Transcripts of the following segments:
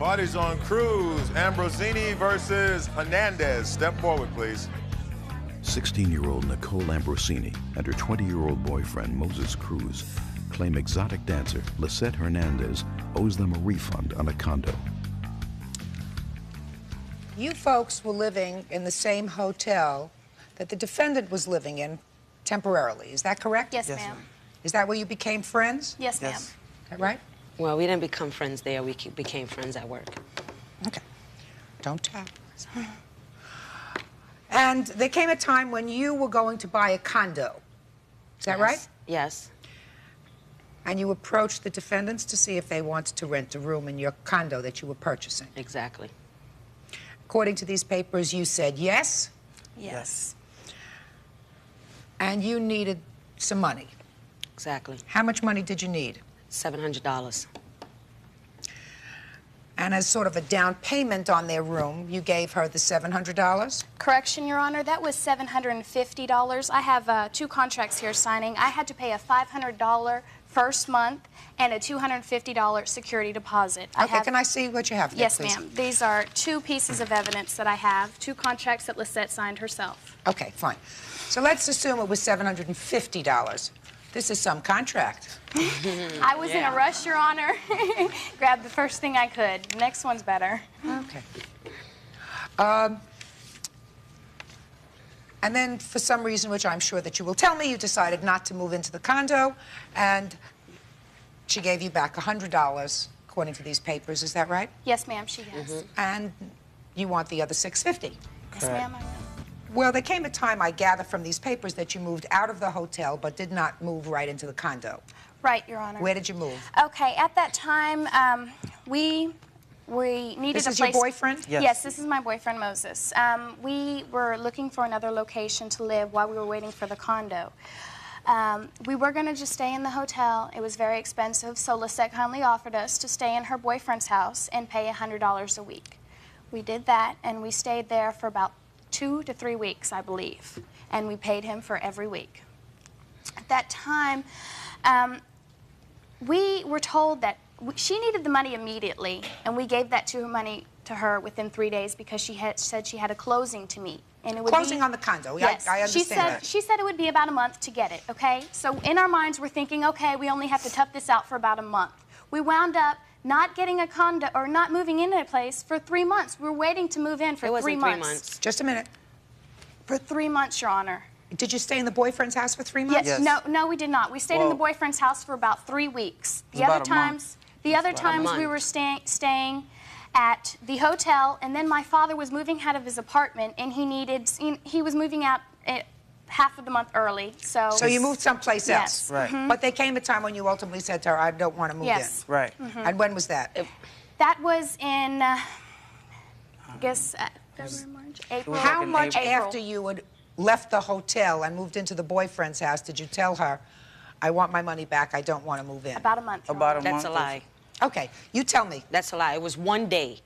Party's on Cruz. Ambrosini versus Hernandez. Step forward, please. 16-year-old Nicole Ambrosini and her 20-year-old boyfriend, Moses Cruz, claim exotic dancer Lisette Hernandez owes them a refund on a condo. You folks were living in the same hotel that the defendant was living in temporarily. Is that correct? Yes, ma'am. Is that where you became friends? Yes, ma'am. Is that right? Well, we didn't become friends there. We became friends at work. Okay. Don't tell. And there came a time when you were going to buy a condo. Is that right? Yes. And you approached the defendants to see if they wanted to rent a room in your condo that you were purchasing. Exactly. According to these papers, you said yes? Yes. And you needed some money. Exactly. How much money did you need? $700. And as sort of a down payment on their room, you gave her the $700? Correction, Your Honor, that was $750. I have 2 contracts here signing. I had to pay a $500 first month and a $250 security deposit. Okay, can I see what you have there, yes, please? ma'am. These are 2 pieces of evidence that I have, 2 contracts that Lisette signed herself. Okay, fine. So let's assume it was $750. This is some contract. I was in a rush, Your Honor. Grabbed the first thing I could. The next one's better. Okay. And then, for some reason, which I'm sure that you will tell me, you decided not to move into the condo, and she gave you back $100, according to these papers. Is that right? Yes, ma'am, she has. And you want the other $650. Yes, ma'am, I will. Well, there came a time, I gather from these papers, that you moved out of the hotel but did not move right into the condo. Right, Your Honor. Where did you move? Okay, at that time, we needed a place... This is your boyfriend? Yes. Yes, this is my boyfriend, Moses. We were looking for another location to live while we were waiting for the condo. We were going to just stay in the hotel. It was very expensive, so Lisette kindly offered us to stay in her boyfriend's house and pay $100 a week. We did that, and we stayed there for about 2 to 3 weeks, I believe, and we paid him for every week. At that time, we were told that she needed the money immediately, and we gave that money to her within 3 days because she had said she had a closing to meet. And it would Closing on the condo, yes. I understand that. She said it would be about a month to get it, okay? So in our minds, we're thinking, okay, we only have to tough this out for about a month. We wound up not getting a condo or not moving into a place for 3 months. We were waiting to move in for 3 months. 3 months. Just a minute. For 3 months, Your Honor. Did you stay in the boyfriend's house for 3 months? Yes. No, we did not. We stayed in the boyfriend's house for about 3 weeks. The other times we were staying at the hotel, and then my father was moving out of his apartment, and he was moving out half of the month early. So you moved someplace else. Yes. Right. But there came a time when you ultimately said to her, I don't want to move in. Right. And when was that? That was in, I guess, February, March, April. How much April. after you had left the hotel and moved into the boyfriend's house did you tell her, I want my money back, I don't want to move in? About a month. About a month. That's a lie. Okay, you tell me. That's a lie. It was 1 day.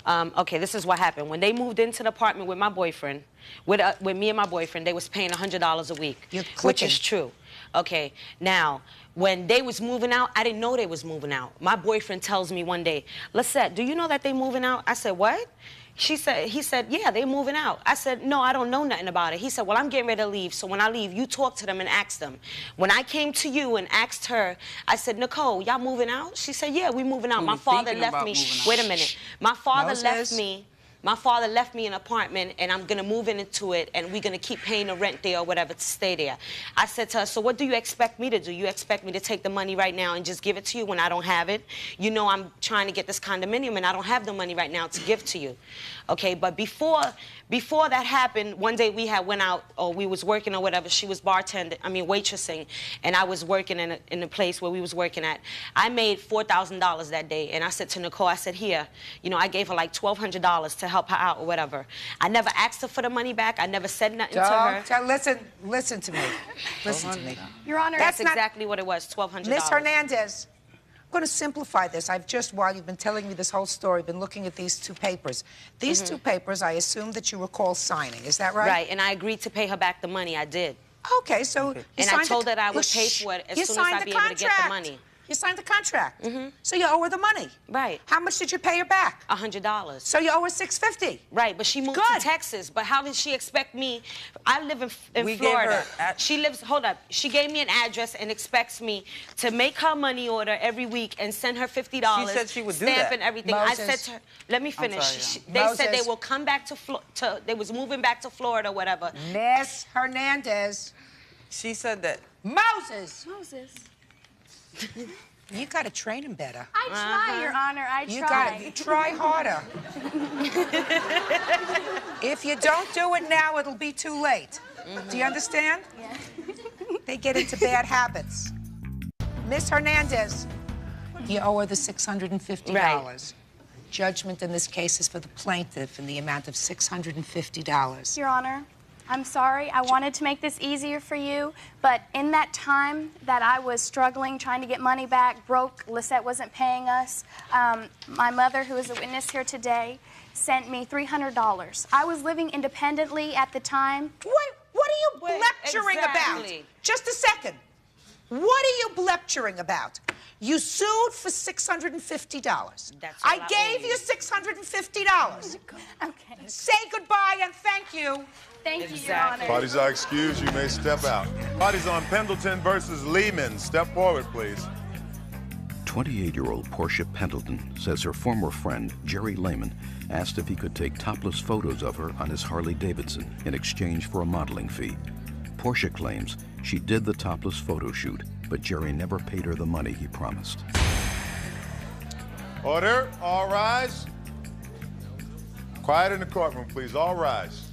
Okay, this is what happened. When they moved into the apartment with my boyfriend, with me and my boyfriend, they was paying $100 a week, which is true. Okay, now, when they was moving out, I didn't know they was moving out. My boyfriend tells me one day, Lisette, do you know that they moving out? I said, what? He said, yeah, they're moving out. I said, no, I don't know nothing about it. He said, well, I'm getting ready to leave, so when I leave, you talk to them and ask them. When I came to you and asked her, I said, Nicole, y'all moving out? She said, yeah, we moving out. My father left me. Wait a minute. My father left me. My father left me an apartment, and I'm going to move into it, and we're going to keep paying the rent there or whatever to stay there. I said to her, so what do you expect me to do? You expect me to take the money right now and just give it to you when I don't have it? You know I'm trying to get this condominium, and I don't have the money right now to give to you. Okay, but before that happened, one day we had went out, or we was working or whatever. She was waitressing, and I was working in the place where we was working at. I made $4,000 that day, and I said to Nicole, I said, here, you know, I gave her like $1,200 to help her out or whatever. I never asked her for the money back. I never said nothing to her. Listen to me. Listen to me. Your Honor, that's exactly what it was, $1,200. Miss Hernandez, I'm going to simplify this. I've just, while you've been telling me this whole story, been looking at these 2 papers. These 2 papers, I assume that you recall signing. Is that right? Right, and I agreed to pay her back the money. I did. Okay, so... And I told her that I would pay for it as soon as I'd be able to get the money. You signed the contract. So you owe her the money. Right. How much did you pay her back? $100. So you owe her $650. Right, but she moved to Texas. But how did she expect me? I live in Florida. She lives, hold up, she gave me an address and expects me to make her money order every week and send her $50. She said she would do that. Stamp and everything. Moses. I said to her, let me finish. Sorry, They said they will come back they was moving back to Florida, whatever. Miss Hernandez. She said that. Moses. Moses. You got to train him better. I try, Your Honor, I try. You got to try harder. If you don't do it now, it'll be too late. Do you understand? Yeah. They get into bad habits. Miss Hernandez, you owe her the $650. Right. Judgment in this case is for the plaintiff in the amount of $650. Your Honor, I'm sorry. I wanted to make this easier for you, but in that time that I was struggling, trying to get money back, broke, Lisette wasn't paying us, my mother, who is a witness here today, sent me $300. I was living independently at the time. What are you lecturing about? Just a second. What are you lecturing about? You sued for $650. I gave you $650. Okay. Say goodbye and thank you. Thank you, Your Honor. Parties are excused. You may step out. Parties on Pendleton versus Lehman. Step forward, please. 28-year-old Portia Pendleton says her former friend, Jerry Lehman, asked if he could take topless photos of her on his Harley-Davidson in exchange for a modeling fee. Portia claims she did the topless photo shoot, but Jerry never paid her the money he promised. Order. All rise. Quiet in the courtroom, please. All rise.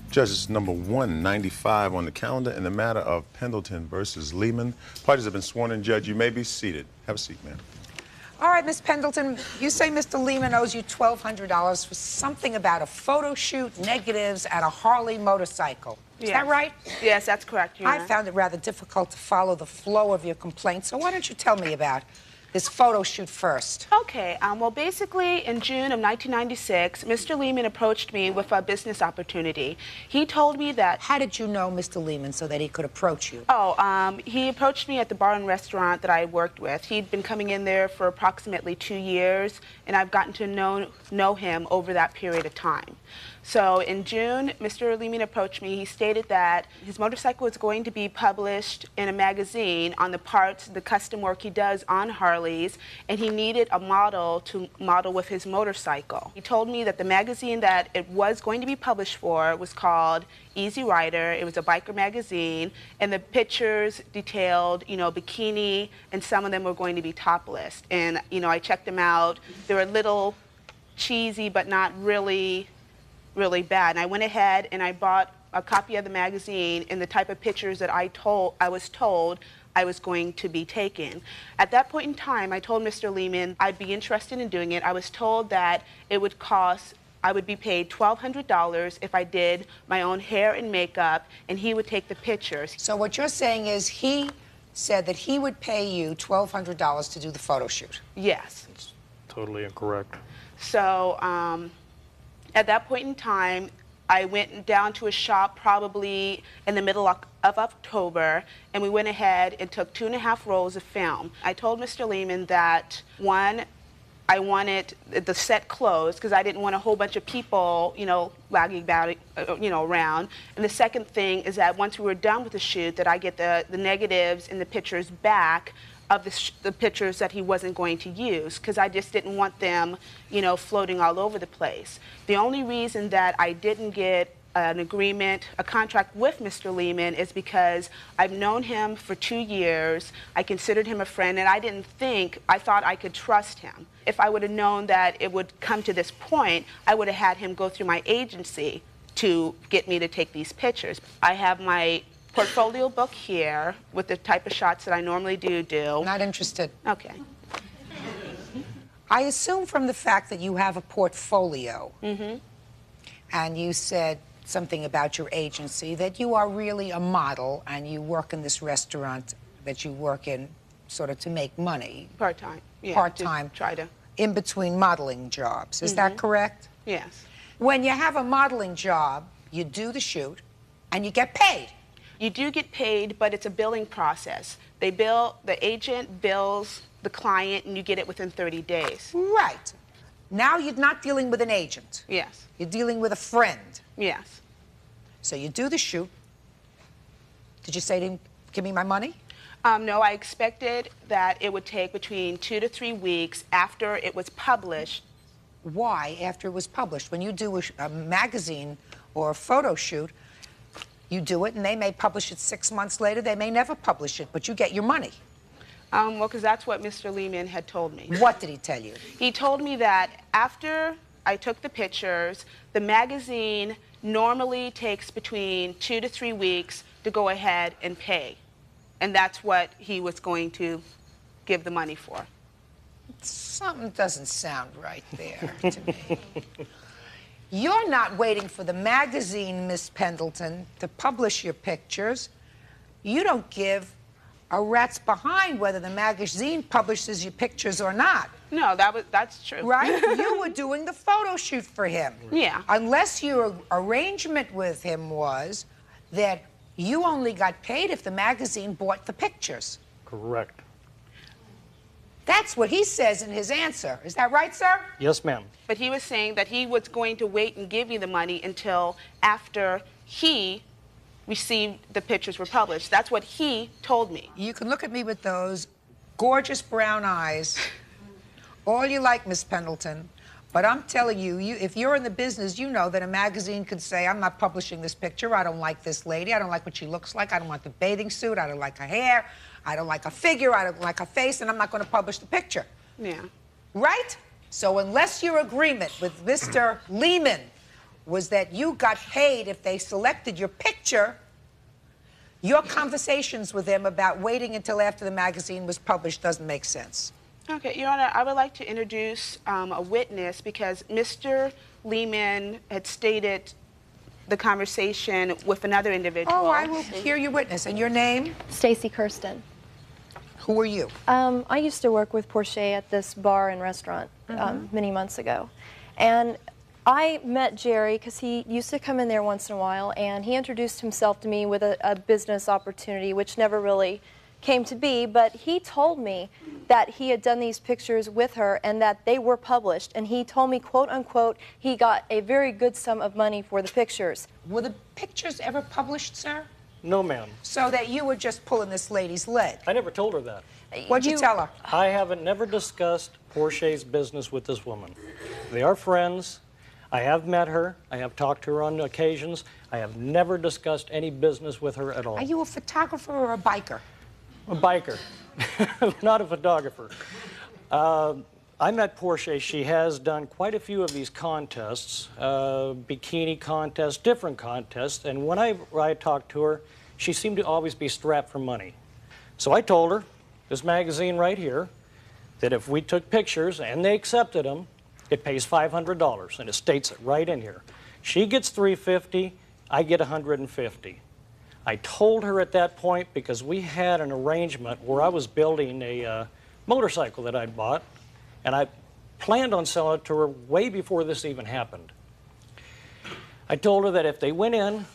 Judges, number 195 on the calendar in the matter of Pendleton versus Lehman. Parties have been sworn in. Judge, you may be seated. Have a seat, ma'am. All right, Miss Pendleton, you say Mr. Lehman owes you $1,200 for something about a photo shoot, negatives, and a Harley motorcycle. Is that right? Yes, that's correct, Your Honor. I found it rather difficult to follow the flow of your complaint, so why don't you tell me about this photo shoot first? Okay, well, basically, in June of 1996, Mr. Lehman approached me with a business opportunity. He told me that... How did you know Mr. Lehman so that he could approach you? Oh, he approached me at the bar and restaurant that I worked with. He'd been coming in there for approximately 2 years, and I've gotten to know him over that period of time. So in June, Mr. Lehman approached me. He stated that his motorcycle was going to be published in a magazine on the parts, the custom work he does on Harleys, and he needed a model to model with his motorcycle. He told me that the magazine that it was going to be published for was called Easy Rider. It was a biker magazine, and the pictures detailed, bikini, and some of them were going to be topless. And, I checked them out. They were a little cheesy, but not really bad. And I went ahead and I bought a copy of the magazine and the type of pictures that I was told I was going to be taking. At that point in time, I told Mr. Lehman I'd be interested in doing it. I was told that it would cost, I would be paid $1,200 if I did my own hair and makeup, and he would take the pictures. So what you're saying is he said that he would pay you $1,200 to do the photo shoot? Yes. It's totally incorrect. So, at that point in time, I went down to a shop probably in the middle of October, and we went ahead and took 2.5 rolls of film. I told Mr. Lehman that, one, I wanted the set closed because I didn't want a whole bunch of people, wagging about it, around. And the second thing is that once we were done with the shoot, that I get the negatives and the pictures back of the pictures that he wasn't going to use, because I just didn't want them, floating all over the place. The only reason that I didn't get a contract with Mr. Lehman is because I've known him for 2 years. I considered him a friend, and I thought I could trust him. If I would have known that it would come to this point, I would have had him go through my agency to get me to take these pictures. I have my portfolio book here with the type of shots that I normally do. Not interested. Okay. I assume from the fact that you have a portfolio, and you said something about your agency, that you are really a model and you work in this restaurant that you work in sort of to make money. Part-time. Yeah, part-time. Try to. In between modeling jobs. Is that correct? Yes. When you have a modeling job, you do the shoot and you get paid. You do get paid, but it's a billing process. The agent bills the client, and you get it within 30 days. Right. Now you're not dealing with an agent. Yes. You're dealing with a friend. Yes. So you do the shoot. Did you say to him, give me my money? No, I expected that it would take between 2 to 3 weeks after it was published. Why after it was published? When you do a magazine or a photo shoot, you do it and they may publish it 6 months later. They may never publish it, but you get your money. Well, because that's what Mr. Lehman had told me. What did he tell you? He told me that after I took the pictures, the magazine normally takes between 2 to 3 weeks to go ahead and pay. And that's what he was going to give the money for. Something doesn't sound right there to me. You're not waiting for the magazine, Miss Pendleton, to publish your pictures. You don't give a rat's behind whether the magazine publishes your pictures or not. No, that's true. Right? You were doing the photo shoot for him. Yeah. Unless your arrangement with him was that you only got paid if the magazine bought the pictures. Correct. That's what he says in his answer. Is that right, sir? Yes, ma'am. But he was saying that he was going to wait and give me the money until after he received the pictures were published. That's what he told me. You can look at me with those gorgeous brown eyes all you like, Miss Pendleton, but I'm telling you, if you're in the business, you know that a magazine could say, I'm not publishing this picture, I don't like this lady, I don't like what she looks like, I don't want the bathing suit, I don't like her hair, I don't like her figure, I don't like her face, and I'm not going to publish the picture. Yeah. Right? So unless your agreement with Mr. Lehman was that you got paid if they selected your picture, your conversations with him about waiting until after the magazine was published doesn't make sense. Okay, Your Honor, I would like to introduce a witness because Mr. Lehman had stated the conversation with another individual. Oh, I will hear your witness. And your name? Stacy Kirsten. Who are you? I used to work with Portia at this bar and restaurant many months ago. And I met Jerry because he used to come in there once in a while, and he introduced himself to me with a business opportunity, which never really came to be, but he told me that he had done these pictures with her and that they were published, and he told me, quote unquote, he got a very good sum of money for the pictures. Were the pictures ever published, sir? No, ma'am. So that you were just pulling this lady's leg? I never told her that. What'd you tell her? I haven't never discussed Portia's business with this woman. They are friends. I have met her. I have talked to her on occasions. I have never discussed any business with her at all. Are you a photographer or a biker? A biker, not a photographer. I met Portia. She has done quite a few of these contests, bikini contests, different contests, and when I talked to her, she seemed to always be strapped for money. So I told her, this magazine right here, that if we took pictures and they accepted them, it pays $500, and it states it right in here. She gets $350, I get $150. I told her at that point, because we had an arrangement where I was building a motorcycle that I'd bought, and I planned on selling it to her way before this even happened. I told her that if they went in,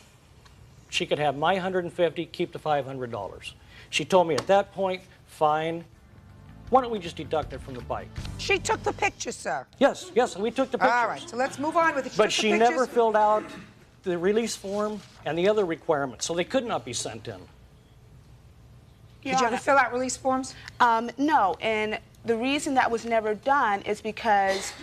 she could have my $150, keep the $500. She told me at that point, fine, why don't we just deduct it from the bike? She took the pictures, sir. Yes, we took the pictures. All right, so let's move on with it. But she never filled out the release form and the other requirements, so they could not be sent in. Did you ever fill out release forms? No, and the reason that was never done is because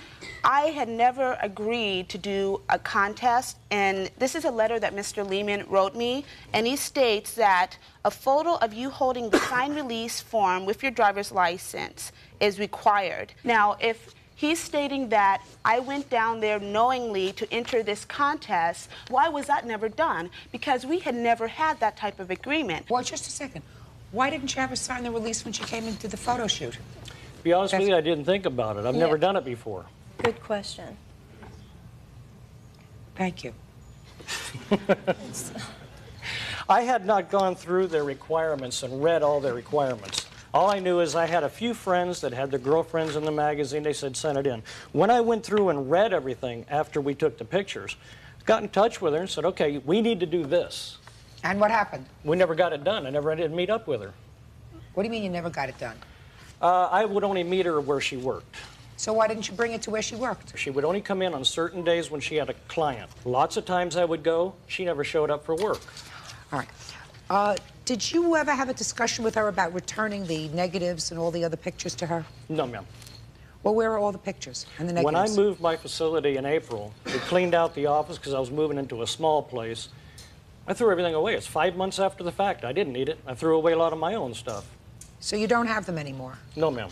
I had never agreed to do a contest, and this is a letter that Mr. Lehman wrote me, and he states that a photo of you holding the signed release form with your driver's license is required. Now, if he's stating that I went down there knowingly to enter this contest, why was that never done? Because we had never had that type of agreement. Well, just a second. Why didn't you ever sign the release when she came into the photo shoot? To be honest with you, I didn't think about it. I've never done it before. Good question. Thank you. I had not gone through their requirements and read all their requirements. All I knew is I had a few friends that had their girlfriends in the magazine. They said, send it in. When I went through and read everything after we took the pictures, got in touch with her and said, okay, we need to do this. And what happened? We never got it done. I didn't meet up with her. What do you mean you never got it done? I would only meet her where she worked. So why didn't you bring it to where she worked? She would only come in on certain days when she had a client. Lots of times I would go, she never showed up for work. All right. Did you ever have a discussion with her about returning the negatives and all the other pictures to her? No, ma'am. Well, where are all the pictures and the negatives? When I moved my facility in April, we cleaned out the office because I was moving into a small place. I threw everything away. It's 5 months after the fact. I didn't need it. I threw away a lot of my own stuff. So you don't have them anymore? No, ma'am.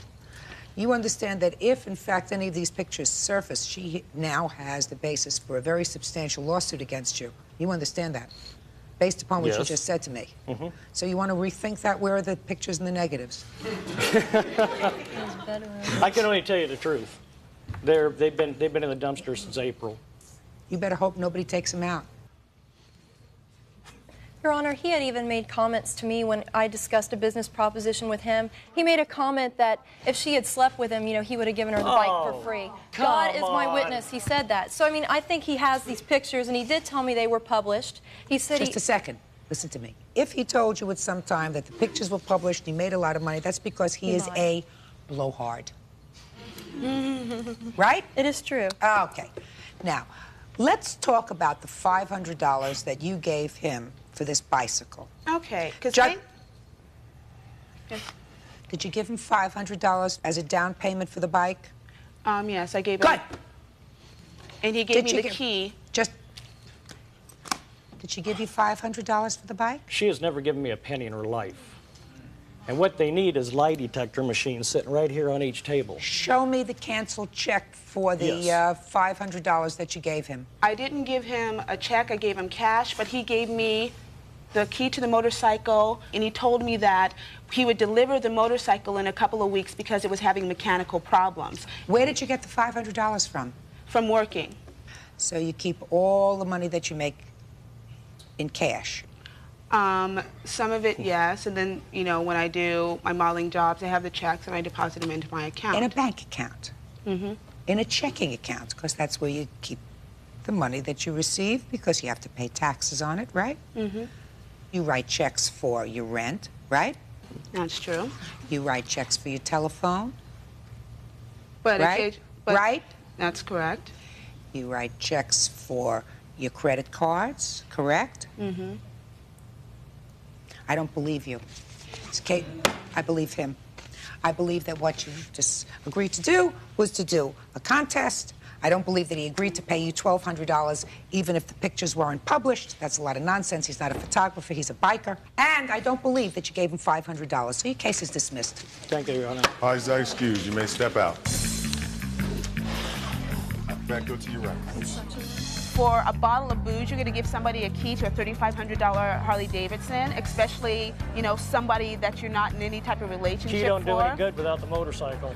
You understand that if, in fact, any of these pictures surface, she now has the basis for a very substantial lawsuit against you. You understand that? Based upon what you just said to me. Mm-hmm. So you want to rethink that? Where are the pictures and the negatives? I can only tell you the truth. They've been in the dumpster since April. You better hope nobody takes them out. Your Honor, he had even made comments to me when I discussed a business proposition with him. He made a comment that if she had slept with him, you know, he would have given her the bike for free. God is my witness, he said that. So, I mean, I think he has these pictures, and he did tell me they were published. He said Just a second. Listen to me. If he told you at some time that the pictures were published and he made a lot of money, that's because he is a blowhard. Right? It is true. Okay. Now, let's talk about the $500 that you gave him for this bicycle. Okay, because Did you give him $500 as a down payment for the bike? Yes, I gave Good. him. And he gave me the key. Did she give you $500 for the bike? She has never given me a penny in her life. And what they need is lie detector machines sitting right here on each table. Show me the canceled check for the $500 that you gave him. I didn't give him a check, I gave him cash, but he gave me the key to the motorcycle, and he told me that he would deliver the motorcycle in a couple of weeks because it was having mechanical problems. Where did you get the $500 from? From working. So you keep all the money that you make in cash? Some of it, yes, and then, you know, when I do my modeling jobs, I have the checks and I deposit them into my account. In a bank account? Mm-hmm. In a checking account, because that's where you keep the money that you receive, because you have to pay taxes on it, right? Mm-hmm. You write checks for your rent, right? That's true. You write checks for your telephone, But right? Right? That's correct. You write checks for your credit cards, correct? Mm-hmm. I don't believe you. It's Kate, I believe him. I believe that what you just agreed to do was to do a contest. I don't believe that he agreed to pay you $1,200 even if the pictures weren't published. That's a lot of nonsense. He's not a photographer, he's a biker. And I don't believe that you gave him $500. So your case is dismissed. Thank you, Your Honor. All right, are excused. You may step out. Back, go to your right. For a bottle of booze, you're going to give somebody a key to a $3,500 Harley Davidson, especially, you know, somebody that you're not in any type of relationship She don't do for. any good without the motorcycle.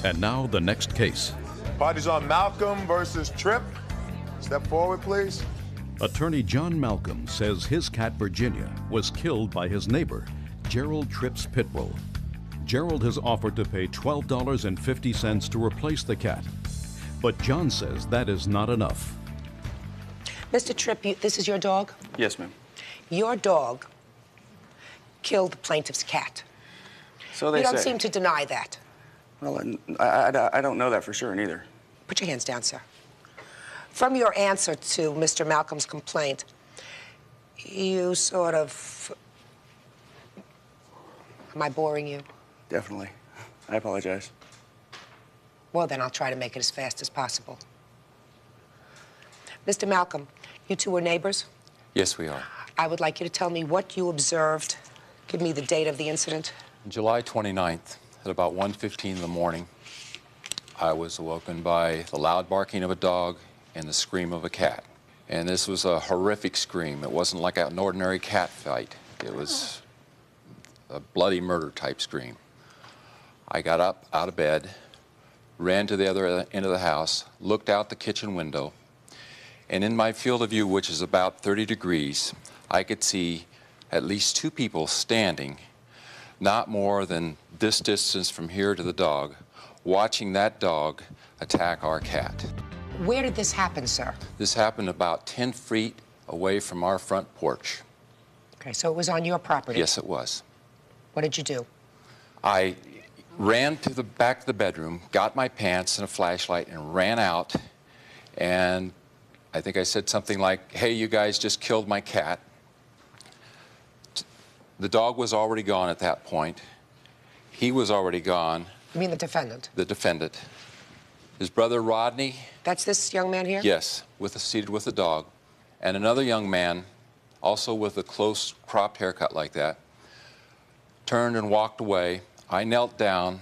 And now the next case. Party's on Malcolm versus Tripp. Step forward, please. Attorney John Malcolm says his cat Virginia was killed by his neighbor, Gerald Tripp's pit bull. Gerald has offered to pay $12.50 to replace the cat. But John says that is not enough. Mr. Tripp, this is your dog? Yes, ma'am. Your dog killed the plaintiff's cat. So they You don't say. seem to deny that. Well, I don't know that for sure neither. Put your hands down, sir. From your answer to Mr. Malcolm's complaint, you sort of... Am I boring you? Definitely. I apologize. Well, then I'll try to make it as fast as possible. Mr. Malcolm, you two were neighbors? Yes, we are. I would like you to tell me what you observed. Give me the date of the incident. July 29th, at about 1:15 in the morning, I was awoken by the loud barking of a dog and the scream of a cat. And this was a horrific scream. It wasn't like an ordinary cat fight. It was a bloody murder type scream. I got up out of bed, ran to the other end of the house, looked out the kitchen window, and in my field of view, which is about 30 degrees, I could see at least two people standing, not more than this distance from here to the dog, watching that dog attack our cat. Where did this happen, sir? This happened about 10 feet away from our front porch. Okay, so it was on your property? Yes, it was. What did you do? I ran to the back of the bedroom, got my pants and a flashlight, and ran out. And I think I said something like, "Hey, you guys just killed my cat." The dog was already gone at that point. He was already gone. You mean the defendant? The defendant. His brother Rodney. That's this young man here? Yes, seated with a dog. And another young man, also with a close cropped haircut like that, turned and walked away. I knelt down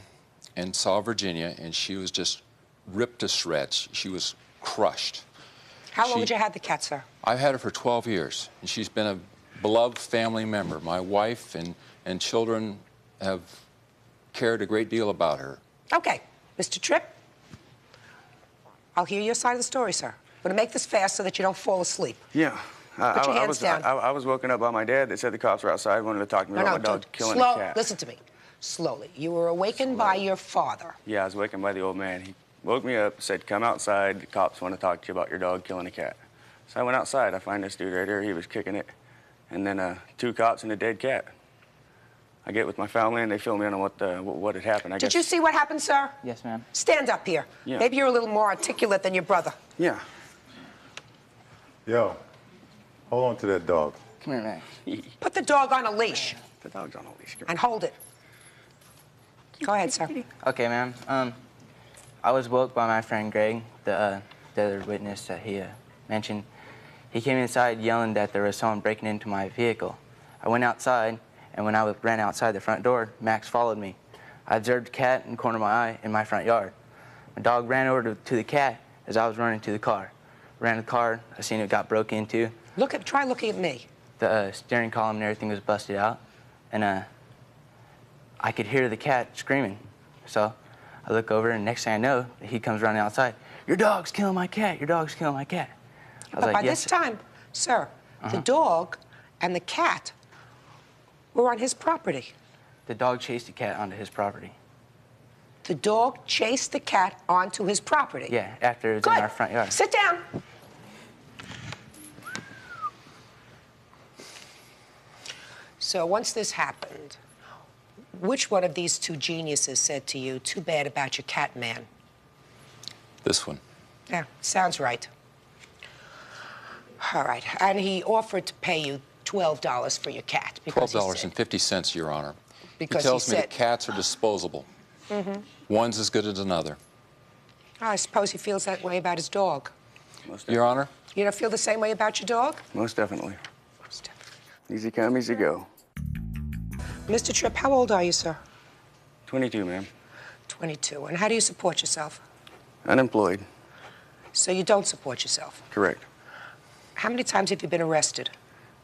and saw Virginia, and she was just ripped to shreds. She was crushed. How long had you had the cat, sir? I've had her for 12 years, and she's been a beloved family member. My wife and children have cared a great deal about her. Okay, Mr. Tripp, I'll hear your side of the story, sir. I'm going to make this fast so that you don't fall asleep. Yeah. Put your hands down. I was woken up by my dad that said the cops were outside, wanted to talk to me about my dog killing a cat. Listen to me. Slowly. You were awakened by your father. Yeah, I was awakened by the old man. He woke me up, said, "Come outside. The cops want to talk to you about your dog killing a cat." So I went outside. I find this dude right here. He was kicking it. And then 2 cops and a dead cat. I get with my family, and they fill me in on what had happened. I guess. Did you see what happened, sir? Yes, ma'am. Stand up here. Yeah. Maybe you're a little more articulate than your brother. Yeah. Yo, hold on to that dog. Come here, man. Put the dog on a leash. The dog's on a leash. And hold it. Go ahead, sir. Okay, ma'am. I was woke by my friend Greg, the other witness that he mentioned. He came inside yelling that there was someone breaking into my vehicle. I went outside, and when I ran outside the front door, Max followed me. I observed the cat in the corner of my eye in my front yard. My dog ran over to the cat as I was running to the car. Ran to the car, I seen it got broke into. Try looking at me. The steering column and everything was busted out, and I could hear the cat screaming. So I look over, and next thing I know, he comes running outside. "Your dog's killing my cat. Your dog's killing my cat." I was But like, by "Yes, this time, sir, the dog and the cat were on his property. The dog chased the cat onto his property. The dog chased the cat onto his property? Yeah, after it was Good. in our front yard. Sit down. So once this happened, which one of these 2 geniuses said to you, "Too bad about your cat, man"? This one. Yeah, sounds right. All right, and he offered to pay you $12 for your cat. $12.50, Your Honor. Because he tells he me said- that cats are disposable. Mm-hmm. One's as good as another. I suppose he feels that way about his dog. Your Honor? You don't feel the same way about your dog? Most definitely. Easy come, easy go. Mr. Tripp, how old are you, sir? 22, ma'am. 22. And how do you support yourself? Unemployed. So you don't support yourself? Correct. How many times have you been arrested?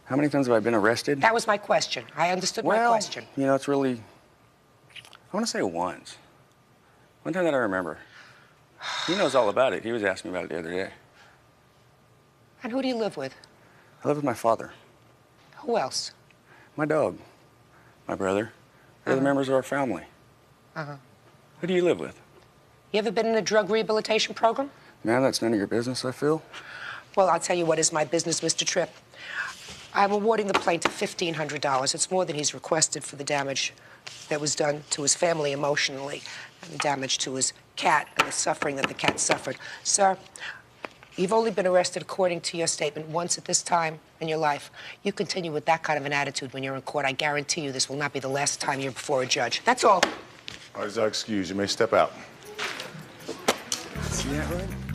How many times have I been arrested? That was my question. I understood my question. You know, it's really, I want to say once. One time that I remember. He knows all about it. He was asking me about it the other day. And who do you live with? I live with my father. Who else? My dog. My brother. The other members of our family. Uh-huh. Who do you live with? You ever been in a drug rehabilitation program? Man, that's none of your business, I feel. Well, I'll tell you what is my business, Mr. Tripp. I'm awarding the plaintiff $1,500. It's more than he's requested for the damage that was done to his family emotionally, and the damage to his cat and the suffering that the cat suffered. Sir, you've only been arrested according to your statement once at this time in your life. You continue with that kind of an attitude when you're in court. I guarantee you this will not be the last time you're before a judge. That's all. All right, excuse. You may step out. See that, right?